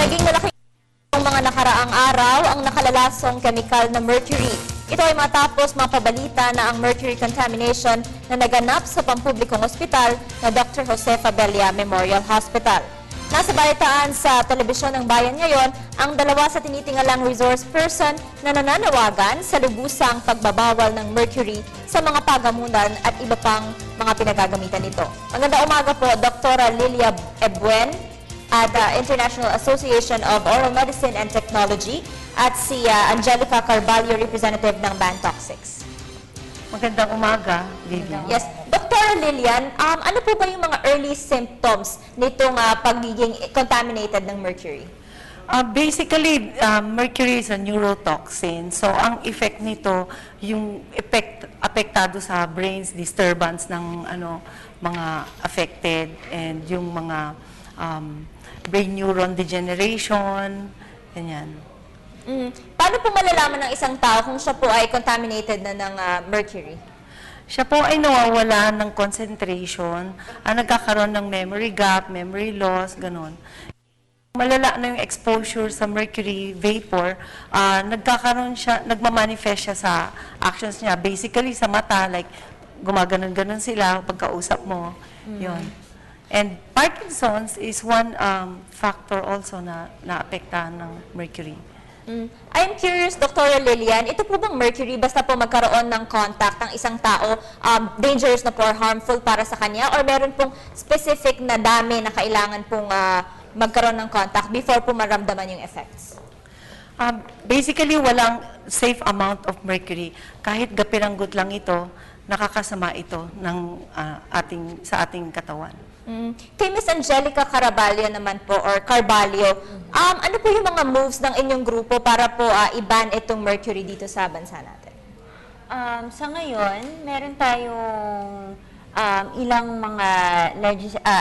Naging malaki ng mga nakaraang araw ang nakalalasong chemical na mercury. Ito ay matapos mapabalita na ang mercury contamination na naganap sa pampublikong ospital na Dr. Jose Fabella Memorial Hospital. Nasa balitaan sa telebisyon ng bayan ngayon ang dalawa sa tinitingalang resource person na nananawagan sa lubusang pagbabawal ng mercury sa mga pagamunan at iba pang mga pinagagamitan nito. Magandang umaga po, Dr. Lilia Ebuen at International Association of Oral Medicine and Technology at si Angelica Carvalho, representative ng Bantoxics. Magandang umaga, Lilian. Yes. Dr. Lilian, ano po ba yung mga early symptoms nitong pagiging contaminated ng mercury? Basically, mercury is a neurotoxin. So, ang effect nito, yung apektado sa brains, disturbance ng mga affected, and yung mga brain neuron degeneration, ganyan. Paano po malalaman ng isang tao kung siya po ay contaminated na ng mercury? Siya po ay nawawala ng concentration, nagkakaroon ng memory gap, memory loss, ganun. Malala na yung exposure sa mercury vapor, nagkakaroon siya, nagmamanifest siya sa actions niya. Basically, sa mata, like gumaganon-ganon sila pagkausap mo. Yun. And Parkinson's is one factor also na naapektahan ng mercury. I'm curious, Dr. Lilian, ito po bang mercury, basta po magkaroon ng contact ang isang tao, dangerous na po or harmful para sa kanya? Or meron pong specific na dami na kailangan pong magkaroon ng contact before po maramdaman yung effects? Basically, walang safe amount of mercury. Kahit gapiranggot lang ito, nakakasama ito ng, sa ating katawan. Kay Ms. Angelica Carvalho naman po, or Carvalho, ano po yung mga moves ng inyong grupo para po i-ban itong mercury dito sa bansa natin? Sa ngayon, meron tayong ilang mga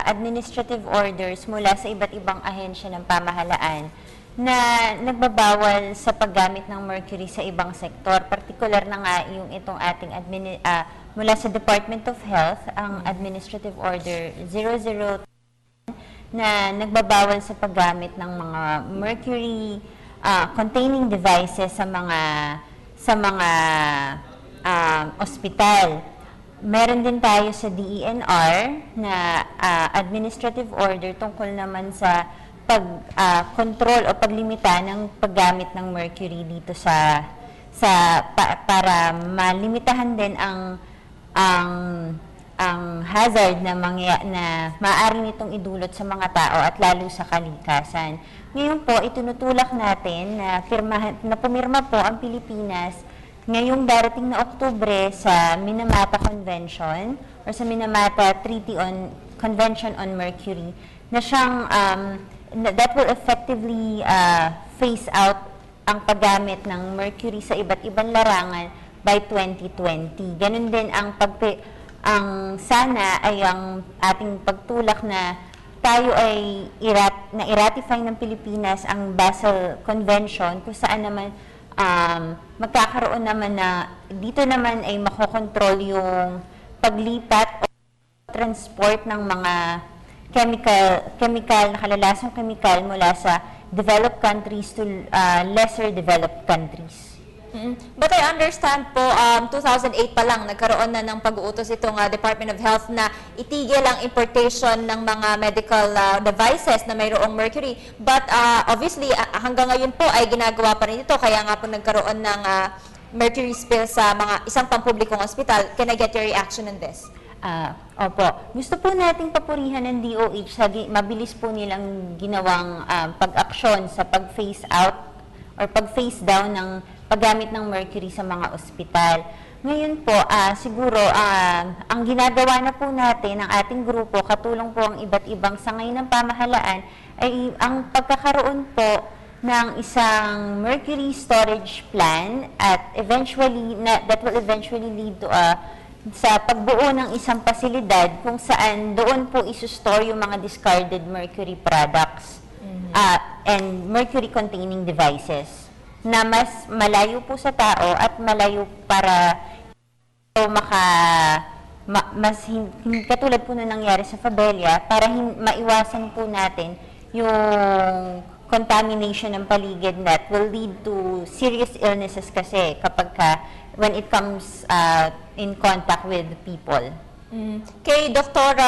administrative orders mula sa iba't ibang ahensya ng pamahalaan na nagbabawal sa paggamit ng mercury sa ibang sektor. Partikular na nga yung itong ating mula sa Department of Health, ang Administrative Order 00 na nagbabawal sa paggamit ng mga mercury containing devices sa mga ospital. Meron din tayo sa DENR na administrative order tungkol naman sa pag-control o paglimita ng paggamit ng mercury dito para malimitahan din ang hazard na maaari nitong idulot sa mga tao at lalo sa kalikasan. Ngayon po, itinutulak natin na pumirma po ang Pilipinas ngayong darating na Oktubre sa Minamata Convention or sa Minamata Convention on Mercury na siyang that will effectively phase out ang paggamit ng mercury sa iba't ibang larangan by 2020. Ganun din ang sana ay ang ating pagtulak na tayo ay i-ratify ng Pilipinas ang Basel Convention kung saan naman magkakaroon naman na dito naman ay makokontrol yung paglipat o transport ng mga nakalalasong chemical mula sa developed countries to lesser developed countries. But I understand po, 2008 pa lang, nagkaroon na ng pag-uutos itong Department of Health na itigil ang importation ng mga medical devices na mayroong mercury. But obviously, hanggang ngayon po ay ginagawa pa rin ito. Kaya nga po nagkaroon ng mercury spill sa isang pampublikong ospital. Can I get your reaction on this? Opo. Gusto po nating papurihan ng DOH sa mabilis po nilang ginawang pag-aksyon sa pag-phase out or pag-phase down ng paggamit ng mercury sa mga ospital. Ngayon po, siguro, ang ginagawa na po natin ng ating grupo, katulong po ang iba't ibang sangay ng pamahalaan, ay ang pagkakaroon po ng isang mercury storage plan at eventually, that will eventually lead to sa pagbuo ng isang pasilidad kung saan doon po isustore yung mga discarded mercury products and mercury-containing devices na mas malayo po sa tao at malayo para katulad po na nangyari sa Fabella, para maiwasan po natin yung contamination ng paligid that will lead to serious illnesses kasi when it comes in contact with people. Kay Doktora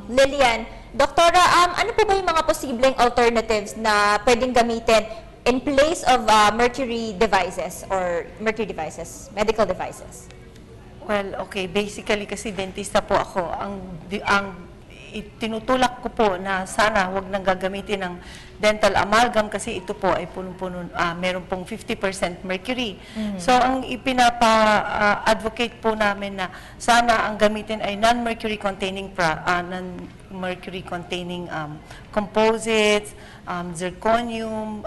Lilian, Doktora, ano po ba yung mga posibleng alternatives na pwedeng gamitin in place of mercury devices or medical devices? Well, okay, basically kasi dentista po ako, ang tinutulak ko po na sana wag nang gagamitin ng dental amalgam kasi ito po ay punong-puno, meron pong 50% mercury. So, ang ipinapa-advocate po namin na sana ang gamitin ay non-mercury containing composites, zirconium,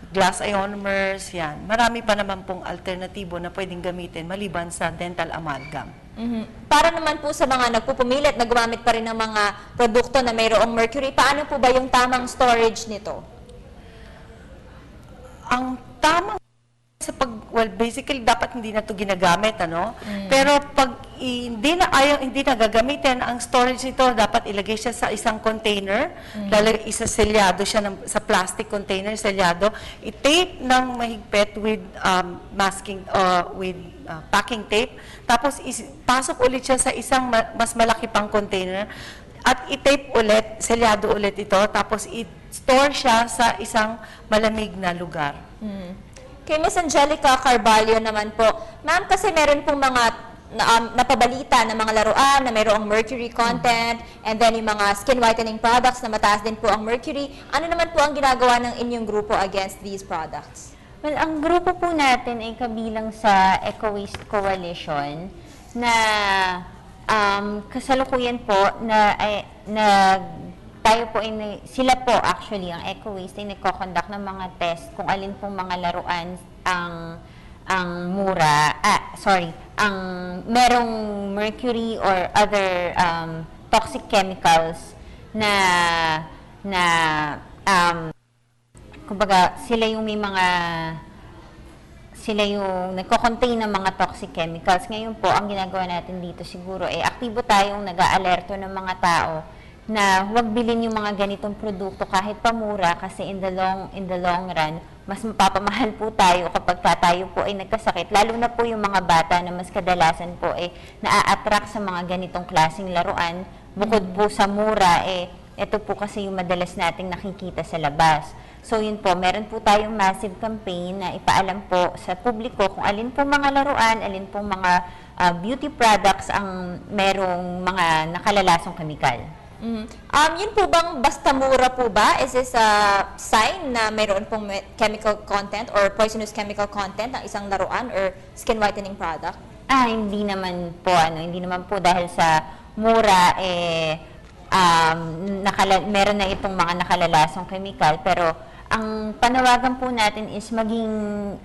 glass ionomers, yan. Marami pa naman pong alternatibo na pwedeng gamitin maliban sa dental amalgam. Para naman po sa mga nagpupumilit na gumamit pa rin ng mga produkto na mayroong mercury, paano po ba yung tamang storage nito? Ang tamang basically dapat hindi na ito ginagamit, ano? Pero pag hindi na gagamitin, ang storage nito dapat ilagay siya sa isang container, selyado siya sa plastic container, selyado, i-tape ng mahigpit with packing tape, tapos pasok ulit siya sa isang mas malaki pang container, at i-tape ulit, selyado ulit ito, tapos i-store siya sa isang malamig na lugar. Kay Miss Angelica Carvalho naman po, ma'am, kasi meron pong mga napabalita na mga laruan na mayroong mercury content, and then yung mga skin whitening products na mataas din po ang mercury. Ano naman po ang ginagawa ng inyong grupo against these products? Well, ang grupo po natin ay kabilang sa Eco Waste Coalition na kasalukuyan po sila po actually, ang Eco Waste ay nagko-conduct ng mga test kung alin pong mga laruan ang merong mercury or other toxic chemicals kumbaga sila yung nagko-contain ng mga toxic chemicals. Ngayon po, ang ginagawa natin dito siguro ay aktibo tayong nag-aalerto ng mga tao na huwag bilhin yung mga ganitong produkto kahit pamura kasi in the long run, mas mapapamahal po tayo kapag tayo po ay nagkasakit. Lalo na po yung mga bata na mas kadalasan po ay naa-attract sa mga ganitong klaseng laruan. Bukod po sa mura, ito po kasi yung madalas nating nakikita sa labas. So yun po, meron po tayong massive campaign na ipaalam po sa publiko kung alin po mga laruan, alin po mga beauty products ang merong mga nakalalasong kemikal. Yun po bang basta mura po ba? Is this a sign na mayroon pong chemical content or poisonous chemical content ng isang laruan or skin whitening product? Hindi naman po dahil sa mura meron na itong mga nakalalasong chemical, pero ang panawagan po natin is maging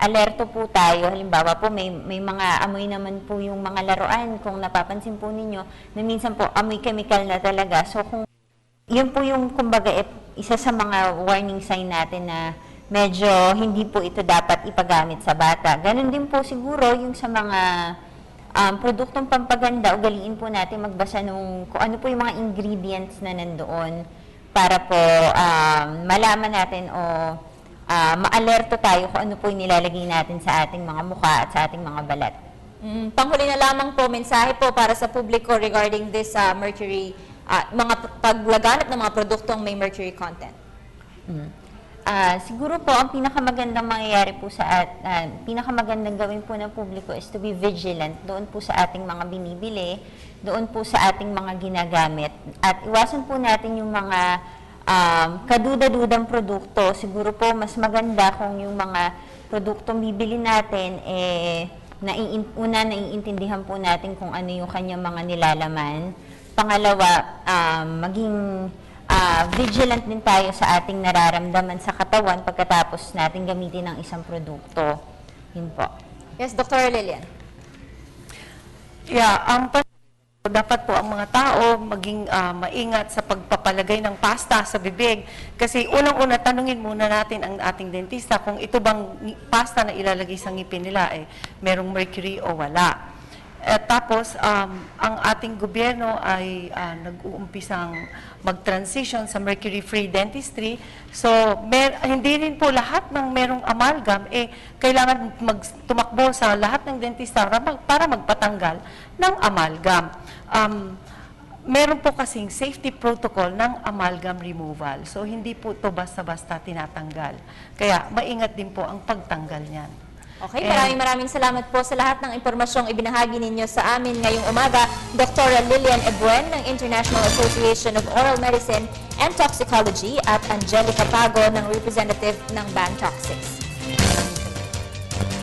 alerto po tayo. Halimbawa po, may mga amoy naman po yung mga laruan. Kung napapansin po ninyo, na minsan po amoy chemical na talaga. So, yun po yung, kumbaga, isa sa mga warning sign natin na medyo hindi po ito dapat ipagamit sa bata. Ganon din po siguro yung sa mga produktong pampaganda, ugaliin po natin magbasa kung ano po yung mga ingredients na nandoon, para po malaman natin o maalerto tayo kung ano po yung nilalagay natin sa ating mga mukha at sa ating mga balat. Panghuli na lamang po, mensahe po para sa publiko regarding this mercury, mga paglaganap ng mga produktong may mercury content. Siguro po, ang pinakamagandang mangyayari po pinakamagandang gawin po ng publiko is to be vigilant doon po sa ating mga binibili, doon po sa ating mga ginagamit. At iwasan po natin yung mga kaduda-dudang produkto. Siguro po, mas maganda kung yung mga produktong bibili natin, naiintindihan po natin kung ano yung kanyang mga nilalaman. Pangalawa, maging vigilant din tayo sa ating nararamdaman sa katawan pagkatapos natin gamitin ng isang produkto. Yun po. Yes, Dr. Lilian. Yeah, dapat po ang mga tao maging maingat sa pagpapalagay ng pasta sa bibig. Kasi unang-una, tanungin muna natin ang ating dentista kung ito bang pasta na ilalagay sa ngipin nila merong mercury o wala. Tapos, ang ating gobyerno ay nag-uumpisang mag-transition sa mercury-free dentistry. So, hindi rin po lahat ng merong amalgam, kailangan tumakbo sa lahat ng dentista para magpatanggal ng amalgam. Meron po kasing safety protocol ng amalgam removal. So, hindi po ito basta-basta tinatanggal. Kaya, maingat din po ang pagtanggal niyan. Okay, maraming salamat po sa lahat ng impormasyong ibinahagi ninyo sa amin ngayong umaga. Dr. Lilian Ebuen ng International Association of Oral Medicine and Toxicology at Angelica Pago ng representative ng Ban Toxics.